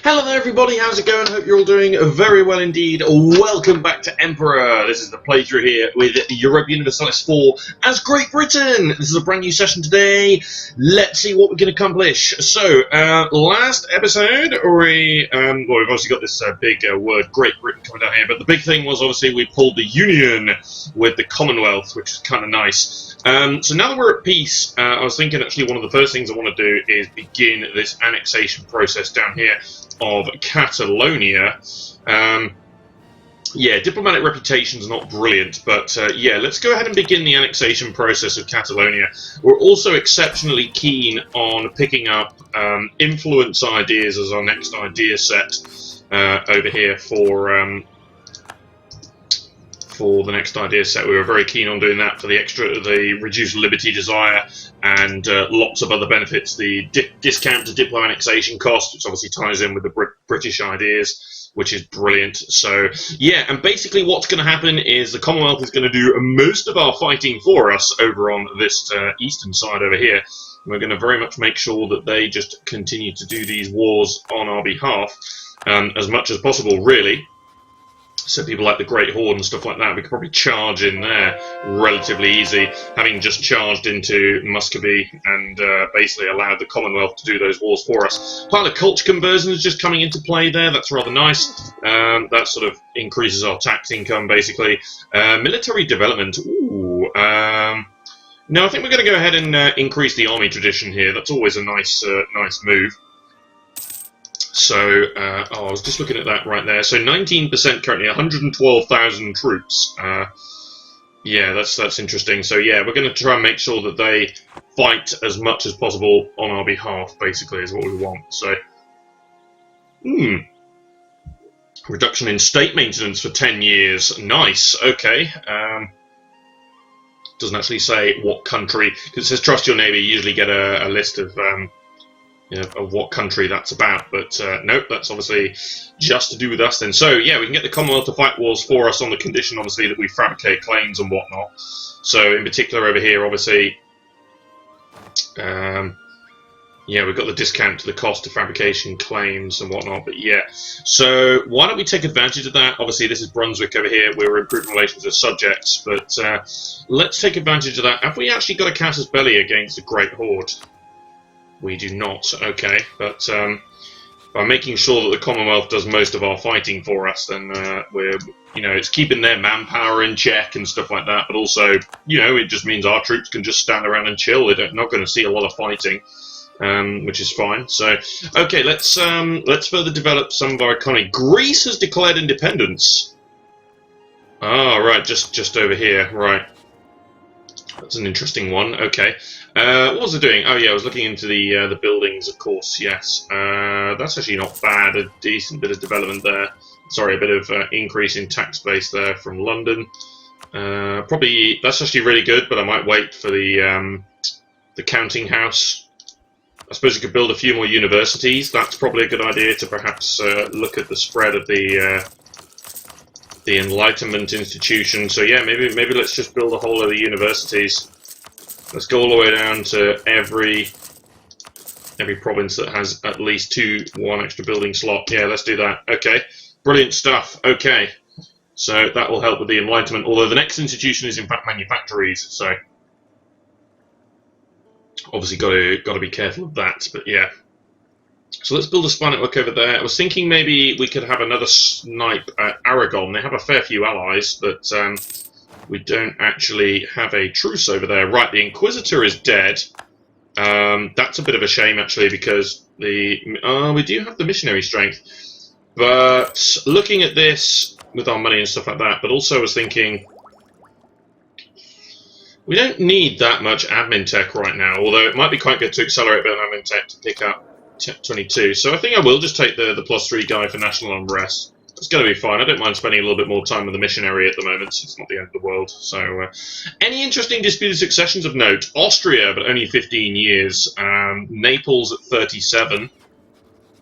Hello there everybody, how's it going? Hope you're all doing very well indeed. Welcome back to Emperor. This is the playthrough here with Europa Universalis 4 as Great Britain. This is a brand new session today. Let's see what we can accomplish. So, last episode, we've obviously got this big word, Great Britain, coming down here, but the big thing was obviously we pulled the Union with the Commonwealth, which is kind of nice. So now that we're at peace, I was thinking actually one of the first things I want to do is begin this annexation process down here of Catalonia. Yeah, diplomatic reputation's not brilliant, but yeah, let's go ahead and begin the annexation process of Catalonia. We're also exceptionally keen on picking up influence ideas as our next idea set over here for the next idea set. We were very keen on doing that for the reduced liberty desire and lots of other benefits. The discount to diplo annexation cost, which obviously ties in with the British ideas, which is brilliant. So yeah, and basically what's going to happen is the Commonwealth is going to do most of our fighting for us over on this eastern side over here. We're going to very much make sure that they just continue to do these wars on our behalf as much as possible, really. So people like the Great Horde and stuff like that, we could probably charge in there relatively easy, having just charged into Muscovy and basically allowed the Commonwealth to do those wars for us. Pile of culture conversion is just coming into play there. That's rather nice. That sort of increases our tax income, basically. Military development. Ooh. No, I think we're going to go ahead and increase the army tradition here. That's always a nice move. So, I was just looking at that right there. So 19% currently, 112,000 troops. Yeah, that's interesting. So yeah, we're going to try and make sure that they fight as much as possible on our behalf, basically, is what we want. So, reduction in state maintenance for 10 years. Nice, okay. Doesn't actually say what country, because it says trust your neighbour. You usually get a list of of what country that's about, but nope, that's obviously just to do with us then. So yeah, we can get the Commonwealth to fight wars for us on the condition, obviously, that we fabricate claims and whatnot. So in particular over here, obviously, yeah, we've got the discount to the cost of fabrication claims and whatnot, but yeah. So why don't we take advantage of that? Obviously, this is Brunswick over here. We're improving relations with subjects, but let's take advantage of that. Have we actually got a casus belli against the Great Horde? We do not, okay, but by making sure that the Commonwealth does most of our fighting for us, then we're, it's keeping their manpower in check and stuff like that, but also, it just means our troops can just stand around and chill. They're not going to see a lot of fighting, which is fine. So, okay, let's further develop some of our economy. Greece has declared independence. Ah, right, just over here, right. That's an interesting one, okay. What was I doing? Oh yeah, I was looking into the buildings, of course, yes. That's actually not bad, a decent bit of development there. Sorry, a bit of increase in tax base there from London. Probably, that's actually really good, but I might wait for the counting house. I suppose you could build a few more universities. That's probably a good idea to perhaps look at the spread of the Enlightenment institution. So yeah, maybe let's just build a whole lot of universities. Let's go all the way down to every province that has at least one extra building slot. Yeah, let's do that. Okay, brilliant stuff. Okay, so that will help with the Enlightenment. Although the next institution is in fact manufactories, so obviously got to be careful of that. But yeah, so let's build a spy network over there. I was thinking maybe we could have another snipe at Aragon. They have a fair few allies, but we don't actually have a truce over there. Right, the Inquisitor is dead. That's a bit of a shame, actually, because we do have the missionary strength. But looking at this with our money and stuff like that, but also I was thinking we don't need that much admin tech right now, although it might be quite good to accelerate a bit of admin tech to pick up 22. So I think I will just take the +3 guy for national unrest. It's going to be fine. I don't mind spending a little bit more time with the missionary at the moment. It's not the end of the world. So, any interesting disputed successions of note? Austria, but only 15 years. Naples at 37.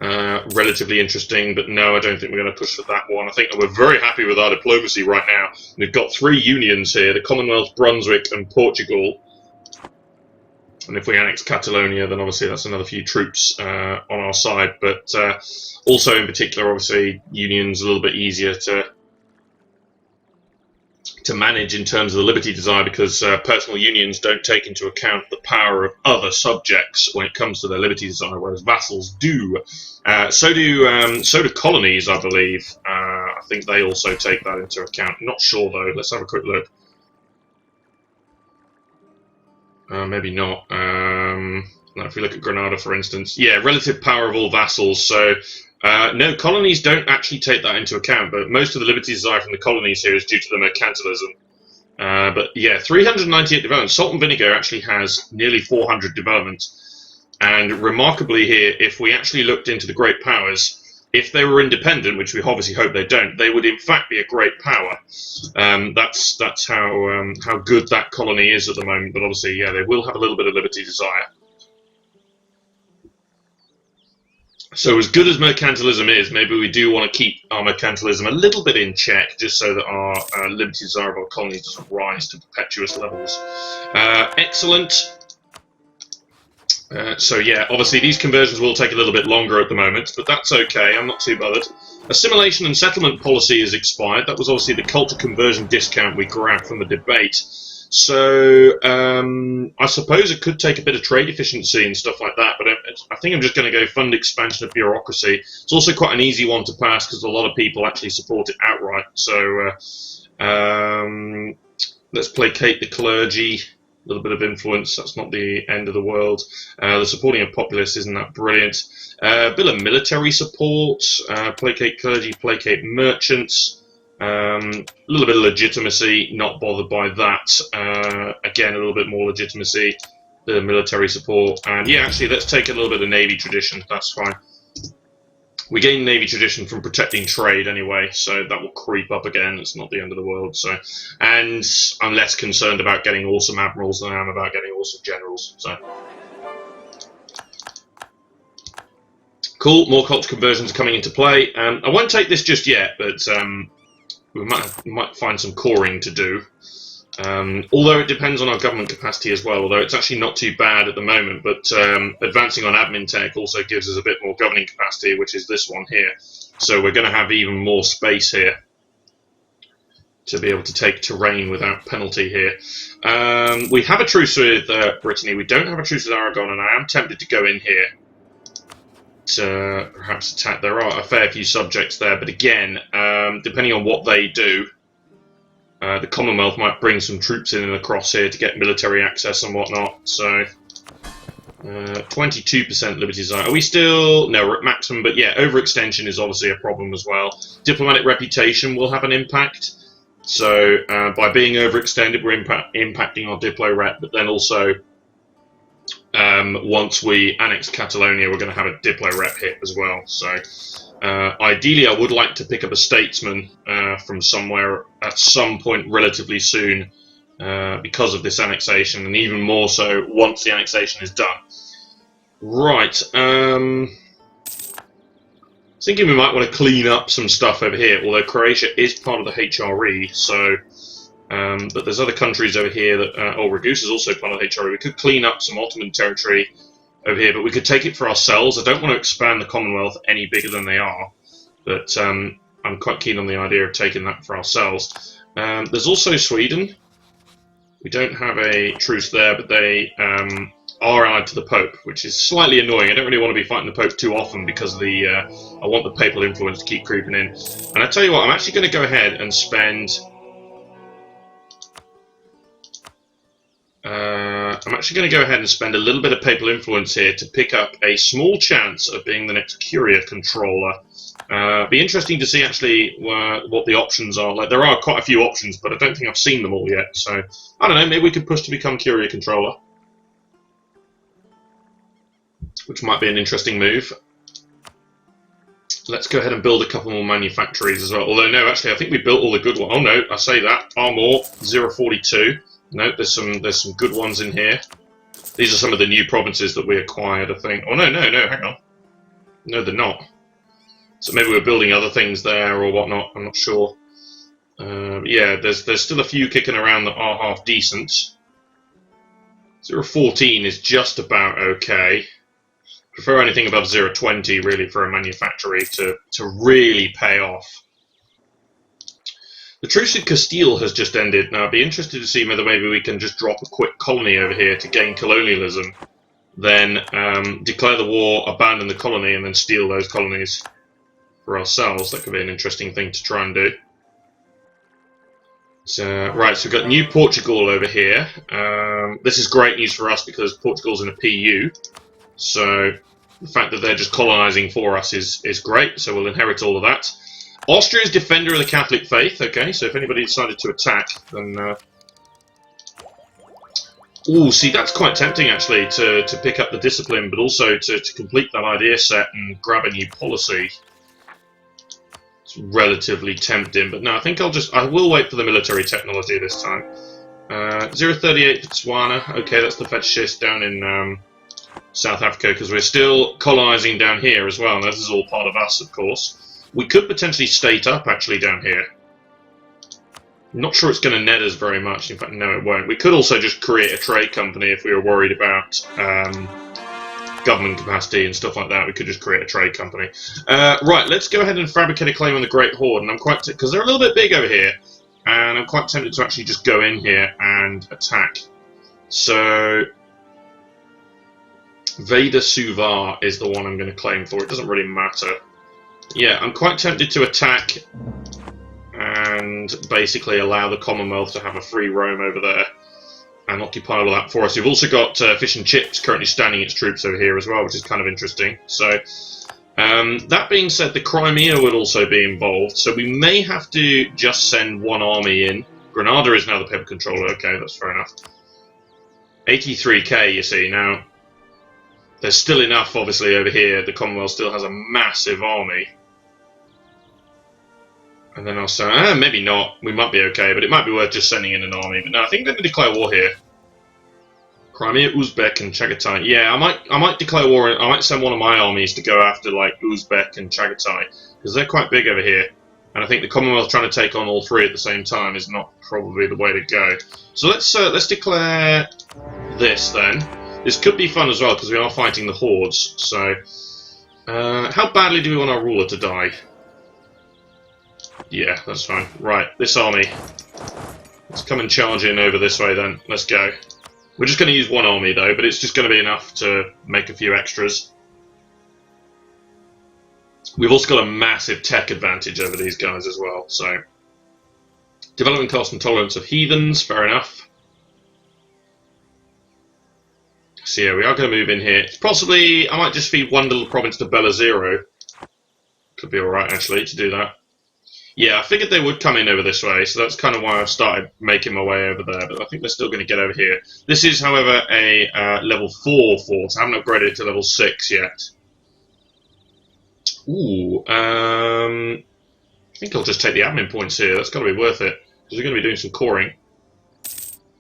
Relatively interesting, but no, I don't think we're going to push for that one. I think we're very happy with our diplomacy right now. We've got 3 unions here, the Commonwealth, Brunswick, and Portugal. And if we annex Catalonia, then obviously that's another few troops on our side. But also, in particular, obviously, Union's a little bit easier to manage in terms of the liberty desire, because personal unions don't take into account the power of other subjects when it comes to their liberty desire, whereas vassals do. So do colonies, I believe. I think they also take that into account. Not sure though. Let's have a quick look. Maybe not. Now if we look at Granada, for instance, yeah, relative power of all vassals. So no, colonies don't actually take that into account, but most of the liberty desire from the colonies here is due to the mercantilism. But yeah, 398 development. Salt and Vinegar actually has nearly 400 development. And remarkably here, if we actually looked into the great powers, if they were independent, which we obviously hope they don't, they would in fact be a great power. That's how good that colony is at the moment. But obviously, yeah, they will have a little bit of liberty desire. So as good as mercantilism is, maybe we do want to keep our mercantilism a little bit in check, just so that our liberty desire of our colonies doesn't rise to perpetuous levels. Excellent. So yeah, obviously these conversions will take a little bit longer at the moment, but that's okay, I'm not too bothered. Assimilation and settlement policy is expired. That was obviously the culture conversion discount we grabbed from the debate. So I suppose it could take a bit of trade efficiency and stuff like that, but I think I'm just going to go fund expansion of bureaucracy. It's also quite an easy one to pass because a lot of people actually support it outright. So let's placate the clergy. A little bit of influence, that's not the end of the world. The supporting of populace isn't that brilliant. A bit of military support, placate clergy, placate merchants. A little bit of legitimacy, not bothered by that. Again, a little bit more legitimacy, bit of military support. And yeah, actually, let's take a little bit of Navy tradition, that's fine. We gain Navy tradition from protecting trade anyway, so that will creep up again. It's not the end of the world. So, and I'm less concerned about getting awesome admirals than I am about getting awesome generals. So, cool. More culture conversions are coming into play. I won't take this just yet, but we might find some coring to do. Although it depends on our government capacity as well, although it's actually not too bad at the moment, but advancing on admin tech also gives us a bit more governing capacity, which is this one here. So we're going to have even more space here to be able to take terrain without penalty here. We have a truce with Brittany, we don't have a truce with Aragon, and I am tempted to go in here to perhaps attack. There are a fair few subjects there, but again, depending on what they do, the Commonwealth might bring some troops in and across here to get military access and whatnot. So, 22% liberty desire. Are we still? No, we're at maximum, but yeah, overextension is obviously a problem as well. Diplomatic reputation will have an impact. So, by being overextended, we're impacting our Diplo rep, but then also, once we annex Catalonia, we're going to have a Diplo rep hit as well. So, ideally, I would like to pick up a statesman from somewhere at some point relatively soon because of this annexation, and even more so once the annexation is done. Right. Thinking we might want to clean up some stuff over here, although Croatia is part of the HRE, so... but there's other countries over here that... Ragusa is also part of the HRE. We could clean up some Ottoman territory over here, but we could take it for ourselves. I don't want to expand the Commonwealth any bigger than they are, but I'm quite keen on the idea of taking that for ourselves. There's also Sweden. We don't have a truce there, but they are allied to the Pope, which is slightly annoying. I don't really want to be fighting the Pope too often because of the I want the papal influence to keep creeping in. And I tell you what, I'm actually going to go ahead and spend... I'm actually going to go ahead and spend a little bit of papal influence here to pick up a small chance of being the next Curia controller. Be interesting to see actually what the options are. Like, there are quite a few options, but I don't think I've seen them all yet. So, I don't know, maybe we could push to become Curia controller, which might be an interesting move. Let's go ahead and build a couple more manufactories as well. Although, no, actually, I think we built all the good ones. Oh, no, I say that. Armor, 042. No, there's some good ones in here. These are some of the new provinces that we acquired, I think. Oh, no, hang on. No, they're not. So maybe we're building other things there or whatnot. I'm not sure. Yeah, there's still a few kicking around that are half decent. 0.14 is just about okay. Prefer anything above 0.20 really for a manufactory to really pay off. The Truce in Castile has just ended. Now I'd be interested to see whether maybe we can just drop a quick colony over here to gain colonialism, then declare the war, abandon the colony, and then steal those colonies for ourselves. That could be an interesting thing to try and do. So, right, so we've got New Portugal over here. This is great news for us because Portugal's in a PU. So the fact that they're just colonising for us is great, so we'll inherit all of that. Austria is Defender of the Catholic Faith, okay, so if anybody decided to attack, then... Ooh, see, that's quite tempting, actually, to pick up the discipline, but also to complete that idea set and grab a new policy. It's relatively tempting, but no, I think I will wait for the military technology this time. 038 Botswana, okay, that's the fetishist down in South Africa, because we're still colonising down here as well, and this is all part of us, of course. We could potentially state up, actually, down here. I'm not sure it's going to net us very much. In fact, no, it won't. We could also just create a trade company if we were worried about government capacity and stuff like that. We could just create a trade company. Right, let's go ahead and fabricate a claim on the Great Horde. And I'm quite... because they're a little bit big over here. And I'm quite tempted to actually just go in here and attack. So... Veda Suvar is the one I'm going to claim for. It doesn't really matter. Yeah, I'm quite tempted to attack and basically allow the Commonwealth to have a free roam over there and occupy all that for us. We've also got Fish and Chips currently standing its troops over here as well, which is kind of interesting. So, that being said, the Crimea would also be involved, so we may have to just send one army in. Granada is now the paper controller, okay, that's fair enough. 83k, you see. Now, there's still enough, obviously, over here. The Commonwealth still has a massive army. And then I'll say, maybe not. We might be okay, but it might be worth just sending in an army. But no, I think I'm going to declare war here. Crimea, Uzbek, and Chagatai. Yeah, I might declare war. I might send one of my armies to go after like Uzbek and Chagatai because they're quite big over here. And I think the Commonwealth trying to take on all three at the same time is not probably the way to go. So let's declare this then. This could be fun as well because we are fighting the hordes. So, how badly do we want our ruler to die? Yeah, that's fine. Right, this army. Let's come and charge in over this way then. Let's go. We're just going to use one army though, but it's just going to be enough to make a few extras. We've also got a massive tech advantage over these guys as well, so... Development cost and tolerance of heathens, fair enough. So yeah, we are going to move in here. It's possibly, I might just feed one little province to Bella Zero. Could be alright actually to do that. Yeah, I figured they would come in over this way, so that's kind of why I've started making my way over there, but I think they're still going to get over here. This is, however, a level 4 fort. I haven't upgraded it to level 6 yet. Ooh, I think I'll just take the admin points here. That's got to be worth it, because we're going to be doing some coring.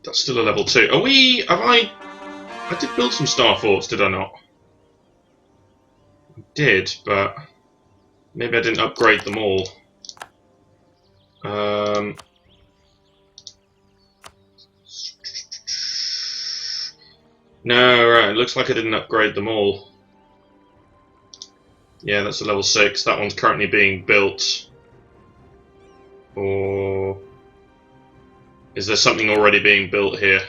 That's still a level 2. I did build some star forts, did I not? I did, but maybe I didn't upgrade them all. No, right, it looks like I didn't upgrade them all. Yeah, that's a level 6. That one's currently being built. Or is there something already being built here?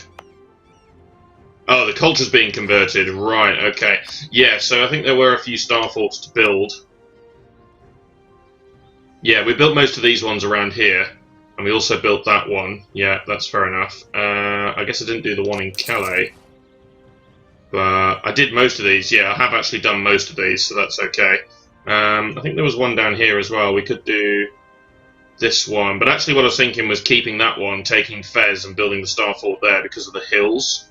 Oh, the culture's being converted. Right, okay. Yeah, so I think there were a few star forts to build. Yeah, we built most of these ones around here. And we also built that one. Yeah, that's fair enough. I guess I didn't do the one in Calais. But I did most of these. Yeah, I have actually done most of these, so that's okay. I think there was one down here as well. We could do this one. But actually what I was thinking was keeping that one, taking Fez and building the star fort there because of the hills.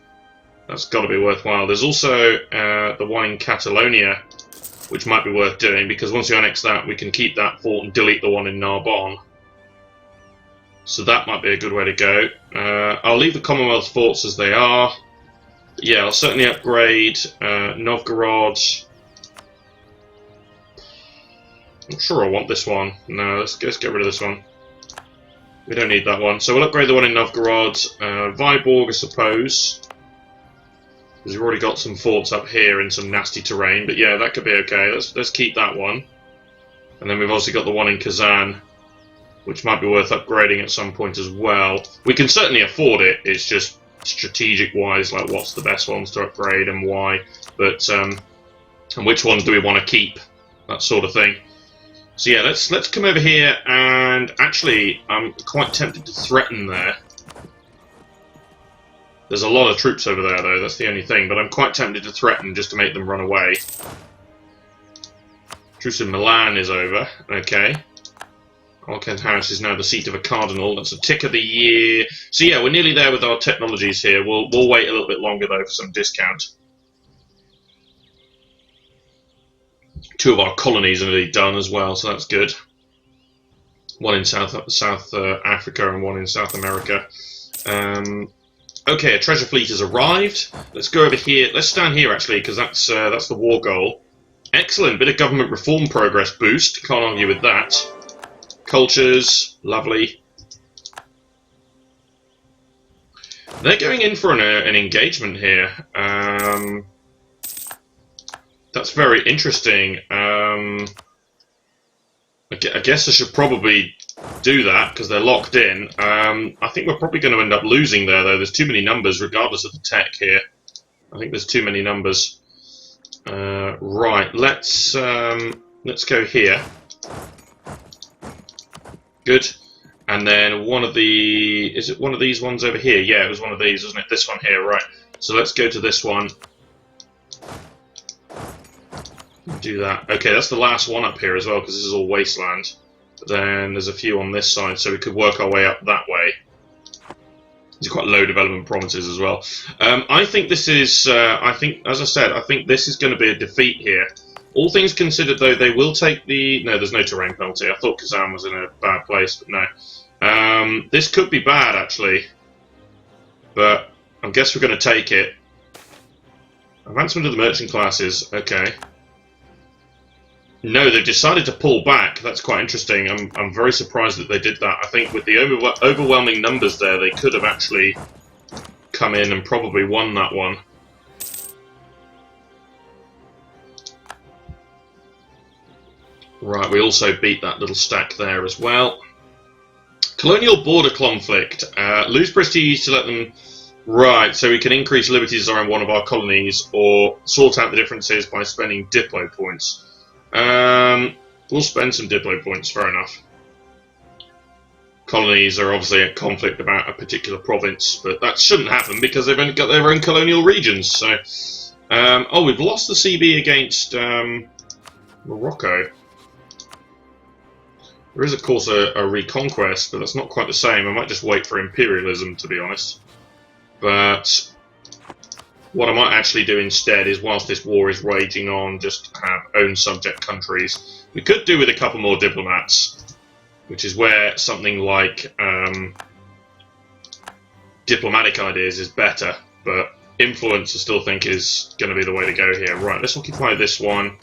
That's got to be worthwhile. There's also the one in Catalonia, which might be worth doing, because once you annex that, we can keep that fort and delete the one in Narbonne. So that might be a good way to go. I'll leave the Commonwealth forts as they are. Yeah, I'll certainly upgrade Novgorod. I'm not sure I want this one. No, let's get rid of this one. We don't need that one. So we'll upgrade the one in Novgorod. Vyborg, I suppose. Because we've already got some forts up here in some nasty terrain, but yeah, that could be okay. Let's keep that one. And then we've also got the one in Kazan, which might be worth upgrading at some point as well. We can certainly afford it, it's just strategic-wise, like what's the best ones to upgrade and why. But, and which ones do we want to keep, that sort of thing. So yeah, let's come over here, and actually, I'm quite tempted to threaten there. There's a lot of troops over there, though, that's the only thing, but I'm quite tempted to threaten just to make them run away. Truce in Milan is over, okay. Alkent House is now the seat of a cardinal, that's a tick of the year. So yeah, we're nearly there with our technologies here. We'll wait a little bit longer, though, for some discount. 2 of our colonies are nearly done as well, so that's good. 1 in South Africa and 1 in South America. Okay, a treasure fleet has arrived. Let's go over here. Let's stand here, actually, because that's the war goal. Excellent, bit of government reform progress boost. Can't argue with that. Cultures, lovely. They're going in for an engagement here. That's very interesting. I guess I should probably do that because they're locked in. I think we're probably going to end up losing there, though. There's too many numbers, regardless of the tech here. I think there's too many numbers. Right, let's go here. Good. And then one of the... Is it one of these ones over here? Yeah, it was one of these, wasn't it? This one here, right. So let's go to this one. Do that. Okay, that's the last one up here as well, because this is all wasteland. But then there's a few on this side, so we could work our way up that way. These are quite low development provinces as well. I think this is... I think, as I said, I think this is going to be a defeat here. All things considered, though, they will take the... No, there's no terrain penalty. I thought Kazan was in a bad place, but no. This could be bad, actually. But I guess we're going to take it. Advancement of the merchant classes. Okay. No, they've decided to pull back. That's quite interesting. I'm very surprised that they did that. I think with the overwhelming numbers there, they could have actually come in and probably won that one. Right, we also beat that little stack there as well. Colonial border conflict. Lose prestige to let them... Right, so we can increase liberties around one of our colonies or sort out the differences by spending Diplo points. We'll spend some Diplo points, fair enough. Colonies are obviously at conflict about a particular province, but that shouldn't happen because they've only got their own colonial regions. So, oh, we've lost the CB against Morocco. There is, of course, a reconquest, but that's not quite the same. I might just wait for imperialism, to be honest. But what I might actually do instead is, whilst this war is raging on, just have own subject countries. We could do with a couple more diplomats, which is where something like diplomatic ideas is better, but influence I still think is going to be the way to go here. Right, let's occupy this one,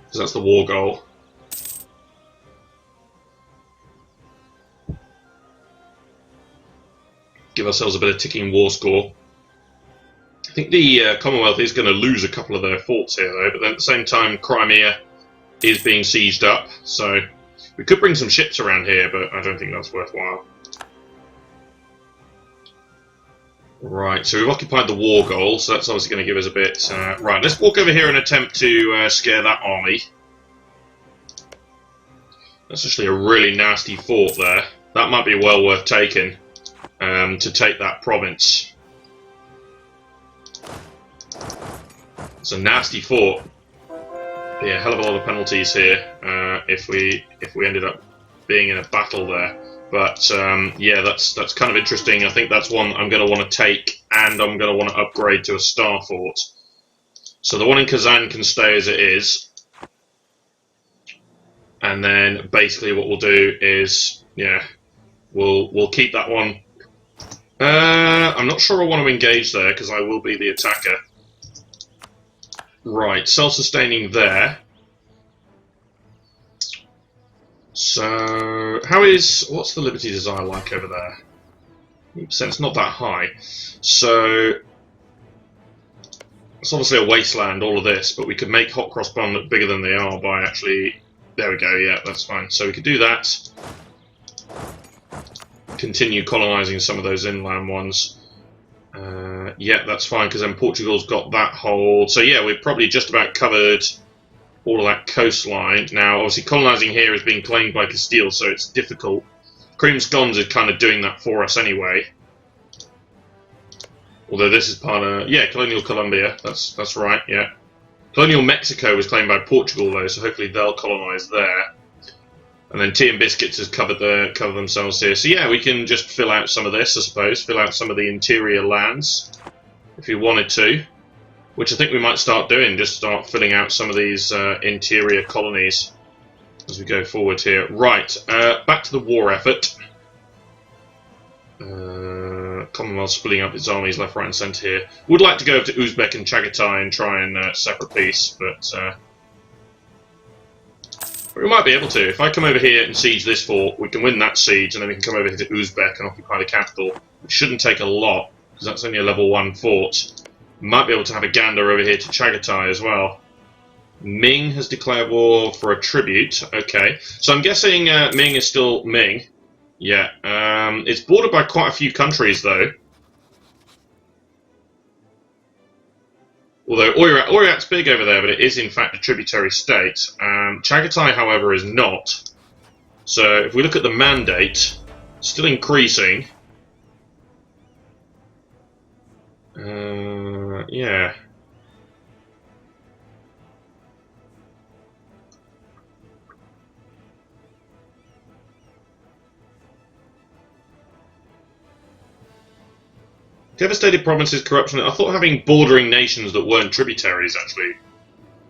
because that's the war goal. Give ourselves a bit of ticking war score. I think the Commonwealth is going to lose a couple of their forts here, though, but then at the same time, Crimea is being sieged up, so we could bring some ships around here, but I don't think that's worthwhile. Right, so we've occupied the war goal, so that's obviously going to give us a bit... right, let's walk over here and attempt to scare that army. That's actually a really nasty fort there. That might be well worth taking. To take that province. It's a nasty fort. Yeah, hell of a lot of penalties here if we ended up being in a battle there. But yeah, that's kind of interesting. I think that's one I'm going to want to take, and I'm going to want to upgrade to a star fort. So the one in Kazan can stay as it is, and then basically what we'll do is, yeah, we'll keep that one. I'm not sure I want to engage there because I will be the attacker. Right, self-sustaining there. So, what's the Liberty Desire like over there? 8%'s not that high. So, It's obviously a wasteland, all of this, but we could make Hot Cross Bun look bigger than they are by actually... There we go, yeah, that's fine. So we could do that. Continue colonising some of those inland ones. Yeah, that's fine, because then Portugal's got that whole... So yeah, we've probably just about covered all of that coastline. Now, obviously, colonising here is being claimed by Castile, so it's difficult. Cream's Guns is kind of doing that for us anyway. Although this is part of... Yeah, Colonial Colombia, that's right, yeah. Colonial Mexico was claimed by Portugal, though, so hopefully they'll colonise there. And then Tea and Biscuits has covered themselves here. So yeah, we can just fill out some of this, I suppose. Fill out some of the interior lands, if you wanted to. Which I think we might start doing, just start filling out some of these interior colonies as we go forward here. Right, back to the war effort. Commonwealth splitting up its armies left, right and centre here. Would like to go over to Uzbek and Chagatai and try and separate peace, but we might be able to. If I come over here and siege this fort, we can win that siege, and then we can come over here to Uzbek and occupy the capital, which shouldn't take a lot, because that's only a level 1 fort. Might be able to have a gander over here to Chagatai as well. Ming has declared war for a tribute. Okay, so I'm guessing Ming is still Ming. Yeah, it's bordered by quite a few countries, though. Although Oirat's big over there, but it is in fact a tributary state. Chagatai, however, is not. So if we look at the mandate, still increasing. Yeah. Devastated provinces, corruption. I thought having bordering nations that weren't tributaries actually,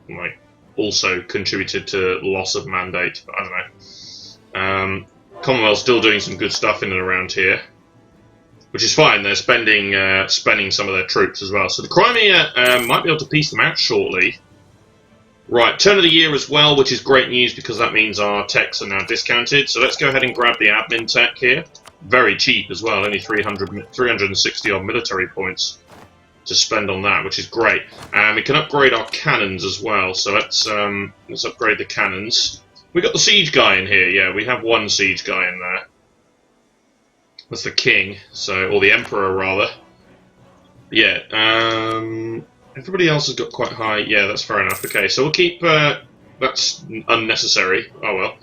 like, also contributed to loss of mandate. But I don't know. Commonwealth still doing some good stuff in and around here, which is fine. They're spending some of their troops as well. So the Crimea might be able to piece them out shortly. Right, turn of the year as well, which is great news because that means our techs are now discounted. So let's go ahead and grab the admin tech here. Very cheap as well, only 360 odd military points to spend on that, which is great. And we can upgrade our cannons as well. So let's upgrade the cannons. We got the siege guy in here. Yeah, we have one siege guy in there. That's the king, so, or the emperor rather. Yeah. Everybody else has got quite high. Yeah, that's fair enough. Okay, so we'll keep. That's unnecessary. Oh well.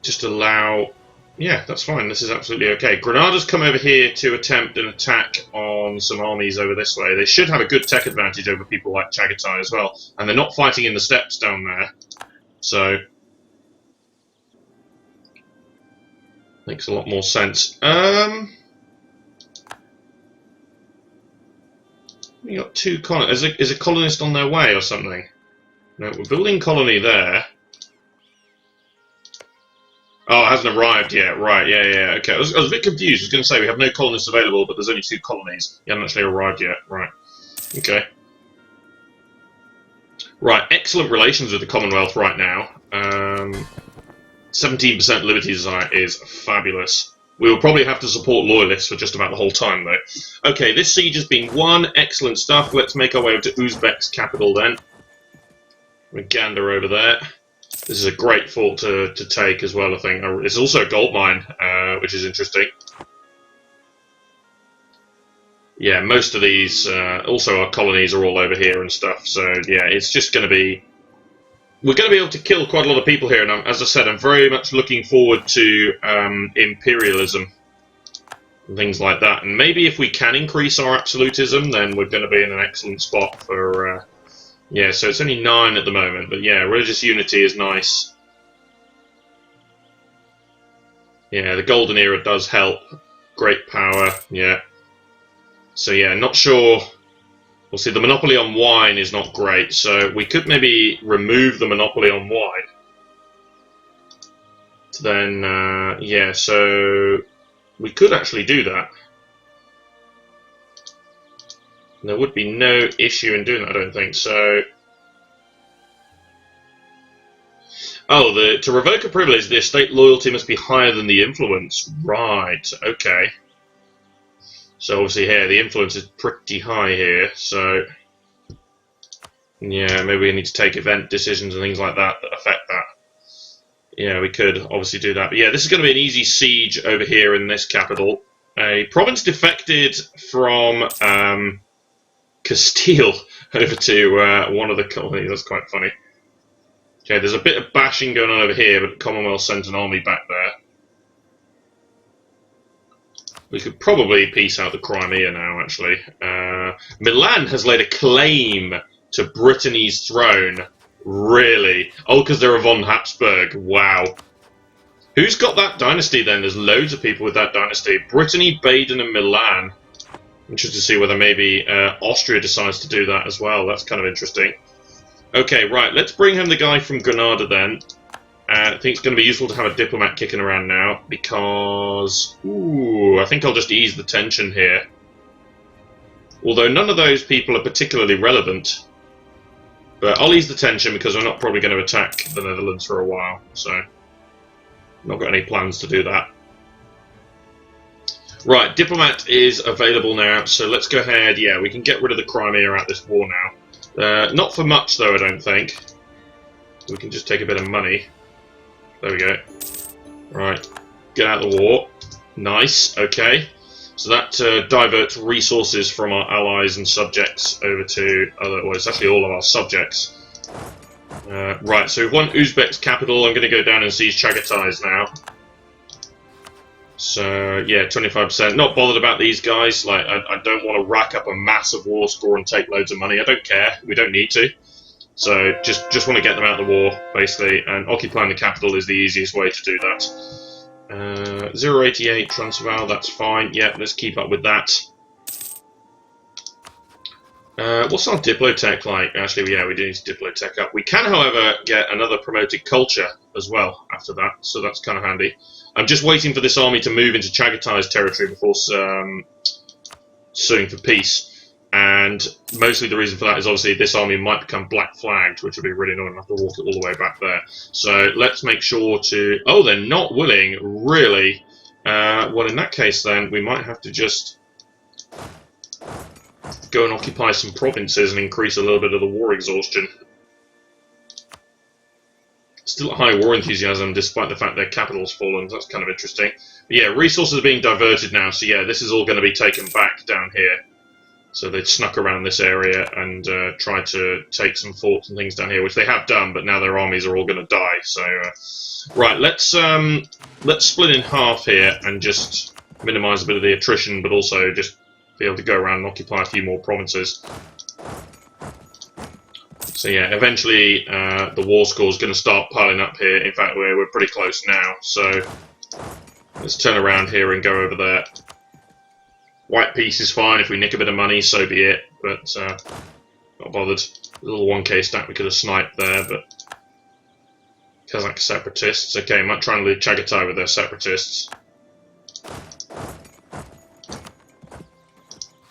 Just allow. Yeah, that's fine. This is absolutely okay. Granada's come over here to attempt an attack on some armies over this way. They should have a good tech advantage over people like Chagatai as well. And they're not fighting in the steppes down there. So, makes a lot more sense. We got two colonists. Is a colonist on their way or something? No, we're building colony there. Oh, it hasn't arrived yet. Right, yeah. Okay, I was a bit confused. I was going to say we have no colonists available, but there's only 2 colonies. You haven't actually arrived yet. Right. Okay. Right, excellent relations with the Commonwealth right now. 17% Liberty Desire is fabulous. We will probably have to support loyalists for just about the whole time, though. Okay, this siege has been won. Excellent stuff. Let's make our way over to Uzbek's capital, then. We gander over there. This is a great fort to take as well, I think. It's also a gold mine, which is interesting. Yeah, most of these, also our colonies are all over here and stuff, so yeah, it's just going to be... We're going to be able to kill quite a lot of people here, and as I said, I'm very much looking forward to imperialism and things like that. And maybe if we can increase our absolutism, then we're going to be in an excellent spot for... yeah, so it's only 9 at the moment, but yeah, religious unity is nice. Yeah, the golden era does help. Great power, yeah. So yeah, not sure... We'll see, the monopoly on wine is not great, so we could maybe remove the monopoly on wine. Then, yeah, so we could actually do that. There would be no issue in doing that, I don't think. So, oh, to revoke a privilege, the estate loyalty must be higher than the influence. Right, okay. So obviously here, the influence is pretty high here, so yeah, maybe we need to take event decisions and things like that that affect that. Yeah, we could obviously do that. But yeah, this is going to be an easy siege over here in this capital. A province defected from Castile over to one of the colonies. That's quite funny. Okay, there's a bit of bashing going on over here, but the Commonwealth sent an army back there. We could probably peace out the Crimea now, actually. Milan has laid a claim to Brittany's throne. Really? Oh, because they're a von Habsburg. Wow. Who's got that dynasty then? There's loads of people with that dynasty. Brittany, Baden, and Milan. Interested to see whether maybe Austria decides to do that as well. That's kind of interesting. Okay, right. Let's bring home the guy from Granada then. I think it's going to be useful to have a diplomat kicking around now, because I think I'll just ease the tension here. Although none of those people are particularly relevant. But I'll ease the tension because we're not probably going to attack the Netherlands for a while, so not got any plans to do that. Right, diplomat is available now, so let's go ahead. Yeah, we can get rid of the Crimea out this war now. Not for much though, I don't think. We can just take a bit of money. There we go. Right, get out of the war. Nice, okay. So that diverts resources from our allies and subjects over to other. Well, it's actually all of our subjects. Right, so we've won Uzbek's capital. I'm going to go down and seize Chagatai's now. So yeah, 25%. Not bothered about these guys. Like, I don't want to rack up a massive war score and take loads of money. I don't care. We don't need to. So just want to get them out of the war, basically, and occupying the capital is the easiest way to do that. 088 Transvaal, that's fine. Yeah, let's keep up with that. What's our Diplotech like? Actually, yeah, we do need to Diplotech up. We can, however, get another promoted culture as well after that, so that's kind of handy. I'm just waiting for this army to move into Chagatai's territory before suing for peace. And mostly the reason for that is obviously this army might become black flagged, which would be really annoying. I have to walk it all the way back there. So let's make sure to... Oh, they're not willing, really. Well, in that case, then, we might have to just go and occupy some provinces and increase a little bit of the war exhaustion. Still high war enthusiasm, despite the fact their capital's fallen. That's kind of interesting. But yeah, resources are being diverted now, so yeah, this is all going to be taken back down here. So they'd snuck around this area and tried to take some forts and things down here, which they have done, but now their armies are all going to die. So, right, let's split in half here and just minimise a bit of the attrition, but also just be able to go around and occupy a few more provinces. So yeah, eventually the war score is going to start piling up here. In fact, we're pretty close now. So let's turn around here and go over there. White peace is fine. If we nick a bit of money, so be it. But not bothered. A little 1k stack we could have sniped there, but Kazakh separatists. Okay, might try and lead Chagatai with their separatists.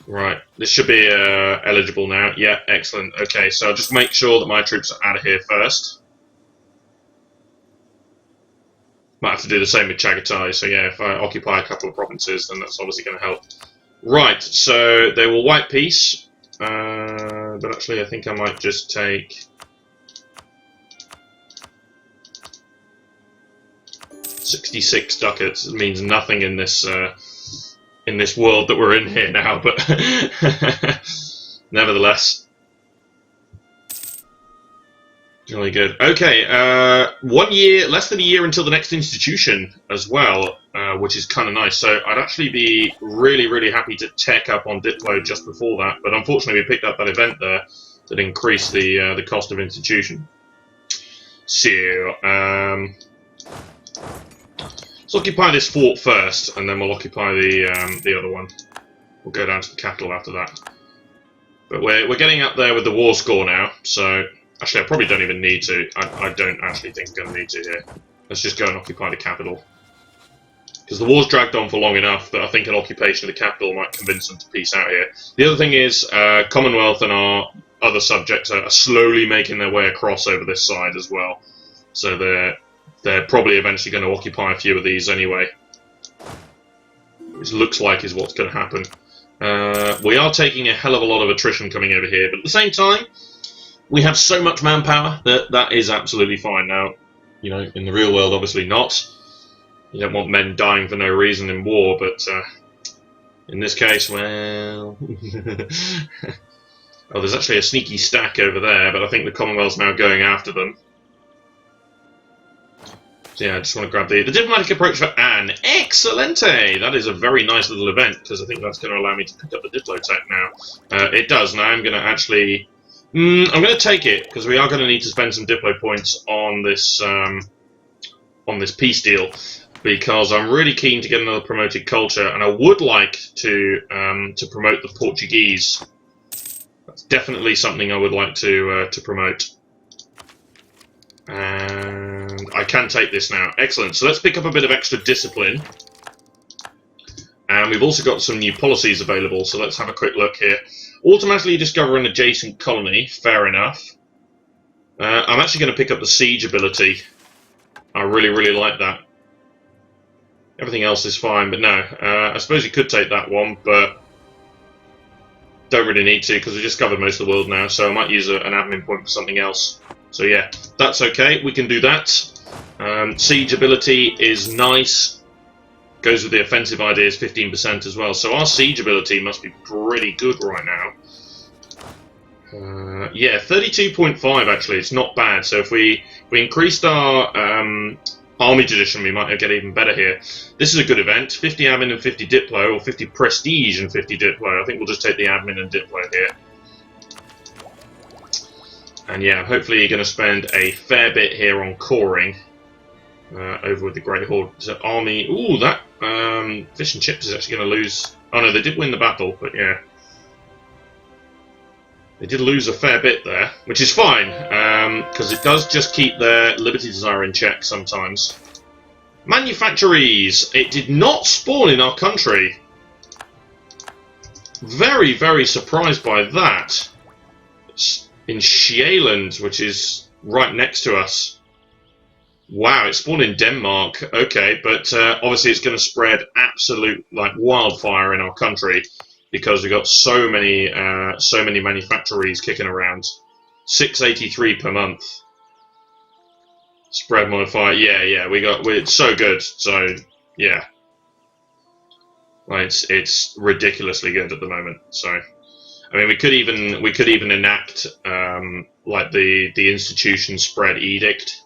Right, this should be eligible now. Yeah, excellent. Okay, so I'll just make sure that my troops are out of here first. Might have to do the same with Chagatai. So yeah, if I occupy a couple of provinces, then that's obviously going to help. Right, so they will white peace, but actually I think I might just take 66 ducats. It means nothing in this world that we're in here now, but nevertheless, really good. Okay, 1 year, less than a year until the next institution as well, which is kind of nice. So I'd actually be really, really happy to tech up on Diplo just before that, but unfortunately we picked up that event there that increased the cost of institution. So let's occupy this fort first, and then we'll occupy the other one. We'll go down to the capital after that. But we're getting up there with the war score now, so actually I probably don't even need to. I don't actually think I'm going to need to here. Let's just go and occupy the capital. Because the war's dragged on for long enough that I think an occupation of the capital might convince them to peace out here. The other thing is, Commonwealth and our other subjects are slowly making their way across over this side as well. So they're probably eventually going to occupy a few of these anyway. Which looks like is what's going to happen. We are taking a hell of a lot of attrition coming over here, but at the same time, we have so much manpower that that is absolutely fine. Now, you know, in the real world, obviously not. You don't want men dying for no reason in war, but in this case, well... Oh, there's actually a sneaky stack over there, but I think the Commonwealth's now going after them. So yeah, I just want to grab the diplomatic approach for Anne. Excellente! That is a very nice little event, because I think that's going to allow me to pick up the Diplo tech now. It does. Now I'm going to actually... I'm going to take it, because we are going to need to spend some Diplo points on this peace deal, because I'm really keen to get another promoted culture, and I would like to promote the Portuguese. That's definitely something I would like to promote. And I can take this now. Excellent. So let's pick up a bit of extra discipline. And we've also got some new policies available, so let's have a quick look here. Automatically discover an adjacent colony. Fair enough. I'm actually going to pick up the siege ability. I really, really like that. Everything else is fine, but no. I suppose you could take that one, but don't really need to, because we just covered most of the world now, so I might use an admin point for something else. So yeah, that's okay, we can do that. Siege ability is nice. Goes with the offensive ideas, 15% as well. So our siege ability must be pretty good right now. Yeah, 32.5 actually, it's not bad. So if we increased our army tradition, we might get even better here. This is a good event. 50 admin and 50 diplo, or 50 prestige and 50 diplo. I think we'll just take the admin and diplo here. And yeah, hopefully you're going to spend a fair bit here on coring. Over with the Great Horde. So army... Ooh, that fish and chips is actually going to lose... Oh no, they did win the battle, but yeah. They did lose a fair bit there, which is fine, because it does just keep their Liberty Desire in check sometimes. Manufactories! It did not spawn in our country. Very, very surprised by that. It's in Shealand, which is right next to us. Wow, it spawned in Denmark. Okay, but obviously it's going to spread absolute like wildfire in our country, because we've got so many manufactories kicking around. 683 per month. Spread modifier. Yeah, we're so good. So yeah, like, it's ridiculously good at the moment. So I mean, we could even enact like the institution spread edict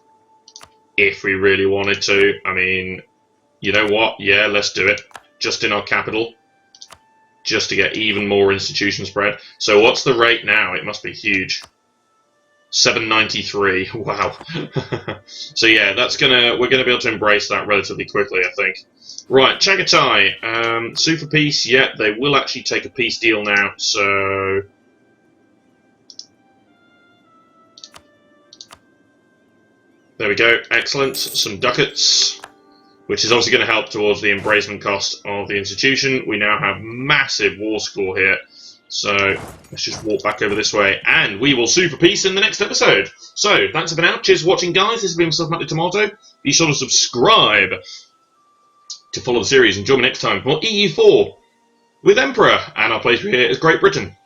if we really wanted to. I mean, you know what? Yeah, let's do it. Just in our capital. Just to get even more institution spread. So what's the rate now? It must be huge. 793. Wow. So yeah, we're gonna be able to embrace that relatively quickly, I think. Right, Chagatai. Sue for peace. Yeah, they will actually take a peace deal now. So there we go. Excellent. Some ducats, which is obviously going to help towards the embracement cost of the institution. We now have massive war score here. So let's just walk back over this way, and we will sue for peace in the next episode. So thanks for now. Cheers for watching, guys. This has been myself, Matty Tomato. Be sure to subscribe to follow the series, and join me next time for more EU4 with Emperor, and our playthrough here is Great Britain.